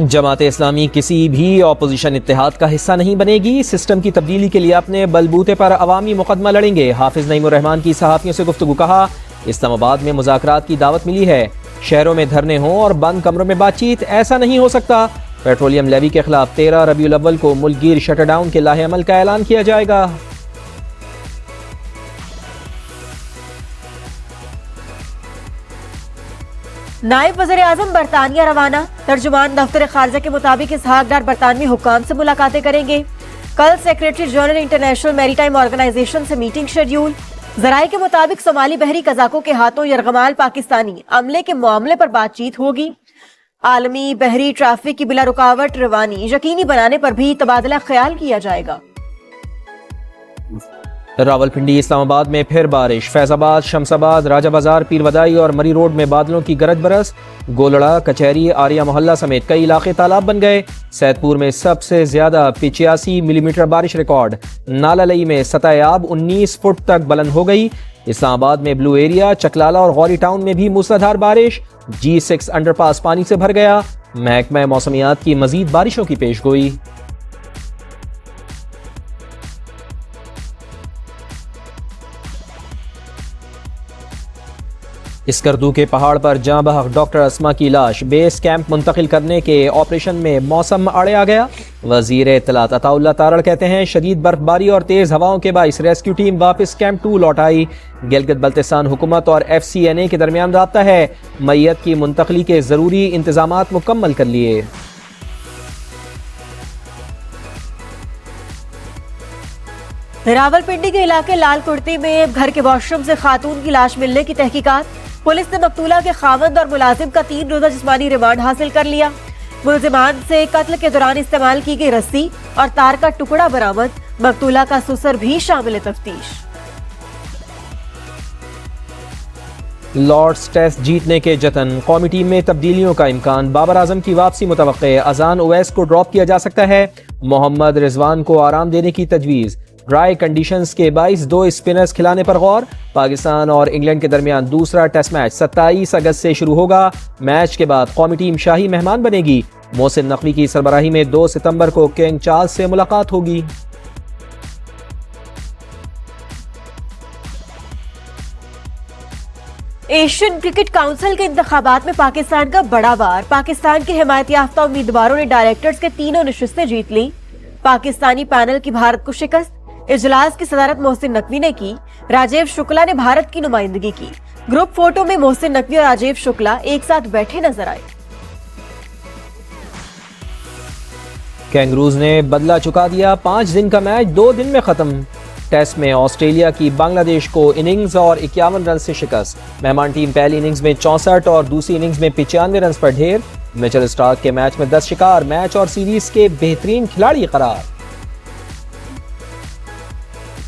जमात इस्लामी किसी भी अपोजिशन इत्तेहाद का हिस्सा नहीं बनेगी, सिस्टम की तब्दीली के लिए अपने बलबूते पर अवामी मुकदमा लड़ेंगे। हाफिज नईमुर रहमान की सहाफ़ियों से गुफ्तगू। कहा, इस्लामाबाद में मुज़ाकरात की दावत मिली है, शहरों में धरने हों और बंद कमरों में बातचीत, ऐसा नहीं हो सकता। पेट्रोलियम लेवी के खिलाफ 13 रबीउल अव्वल को मुल्कगीर शटरडाउन के लाहे अमल का ऐलान किया जाएगा। नायब वज़ीर आज़म बरतानिया रवाना। तर्जुमान दफ्तर खारजा के मुताबिक इसहाक डार बरतानवी हुक्काम से मुलाकातें करेंगे। कल secretary general International Maritime Organization से मीटिंग शेड्यूल। जराये के मुताबिक सोमाली बहरी कज़ाकों के हाथों यरगमाल पाकिस्तानी अमले के मामले पर बातचीत होगी। आलमी बहरी ट्रैफिक की बिला रुकावट रवानी यकीनी बनाने पर भी तबादला ख्याल किया जाएगा। रावलपिंडी इस्लामाबाद में फिर बारिश। फैजाबाद, शमसाबाद, राजा बाजार, पीर वदाई और मरी रोड में बादलों की गरज बरस। गोलड़ा, कचहरी, आर्या मोहल्ला समेत कई इलाके तालाब बन गए। सैदपुर में सबसे ज्यादा 85 मिलीमीटर बारिश रिकॉर्ड। नालालई में सतह आब 19 फुट तक बुलंद हो गई। इस्लामाबाद में ब्लू एरिया, चकलाला और गौरी टाउन में भी मूसलाधार बारिश। G6 अंडरपास पानी से भर गया। महकमा मौसमियात की मजीद बारिशों की पेशगोई। स्कर्दू के पहाड़ पर जाँ बहक डॉक्टर अस्मा की लाश। बेस कैंप मुंतकिल करने के ऑपरेशन में मौसम अड़े आ गया। वजीर इत्तलात अताउल्लाह तारड़ कहते हैं, शदीद बर्फबारी और तेज हवाओं के बाइस रेस्क्यू टीम वापस कैंप 2 लौट आई। गिलगित बल्तिस्तान हुकूमत और FCNA के दरमियान राब्ता है। मैयत की मुंतकली के जरूरी इंतजामात मुकम्मल कर लिए। रावलपिंडी के इलाके लाल कुर्ती में घर के वॉशरूम से खातून की लाश मिलने की तहकीकात। पुलिस ने मकतूला के खावंद और मुलाजिम का 3 रोजा जिस्मानी रिमांड हासिल कर लिया। मुलजिमान से कत्ल के दौरान इस्तेमाल की गई रस्सी और तार का टुकड़ा बरामद। मकतूला का सुसर भी शामिल तफ्तीश। लॉर्ड्स टेस्ट जीतने के जतन। कौमी टीम में तब्दीलियों का इम्कान। बाबर आजम की वापसी मुतवक्के। अजान उवैस को ड्रॉप किया जा सकता है। मोहम्मद रिजवान को आराम देने की तजवीज़। ड्राई कंडीशंस के बाइस 2 स्पिनर्स खिलाने पर गौर। पाकिस्तान और इंग्लैंड के दरमियान दूसरा टेस्ट मैच 27 अगस्त से शुरू होगा। मैच के बाद कौमी टीम शाही मेहमान बनेगी। मोहसिन नकवी की सरबराही में 2 सितंबर को किंग चार्ल्स से मुलाकात होगी। एशियन क्रिकेट काउंसिल के इंतखाबात में पाकिस्तान का बड़ा वार। पाकिस्तान के हिमायत याफ्ता उम्मीदवारों ने डायरेक्टर्स के 3 नशिस्तें जीत ली। पाकिस्तानी पैनल की भारत को शिकस्त। इजलास की सदारत मोहसिन नकवी ने की। राजीव शुक्ला ने भारत की नुमाइंदगी की। ग्रुप फोटो में मोहसिन नकवी और राजीव शुक्ला एक साथ बैठे नजर आए। कैंगरूज ने बदला चुका दिया। 5 दिन का मैच 2 दिन में खत्म। टेस्ट में ऑस्ट्रेलिया की बांग्लादेश को इनिंग्स और 51 रन से शिकस्त। मेहमान टीम पहली इनिंग्स में 64 और दूसरी इनिंग्स में 95 रन पर ढेर। मिचेल स्टार्क के मैच में 10 शिकार। मैच और सीरीज के बेहतरीन खिलाड़ी करार।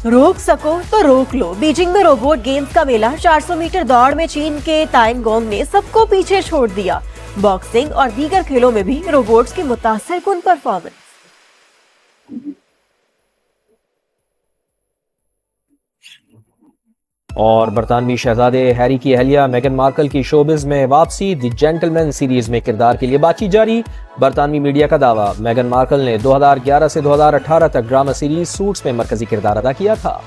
रोक सको तो रोक लो। बीजिंग में रोबोट गेम्स का मेला। 400 मीटर दौड़ में चीन के ताइंग गोंग ने सबको पीछे छोड़ दिया। बॉक्सिंग और दीगर खेलों में भी रोबोट्स की मुतासिरकुन परफॉर्मेंस। और बरतानवी शहजादे हैरी की अहलिया मेगन मार्कल की शोबिज में वापसी। द जेंटलमैन सीरीज में किरदार के लिए बातचीत जारी। बरतानवी मीडिया का दावा, मेगन मार्कल ने 2011 से 2018 तक ड्रामा सीरीज सूट्स में मरकजी किरदार अदा किया था।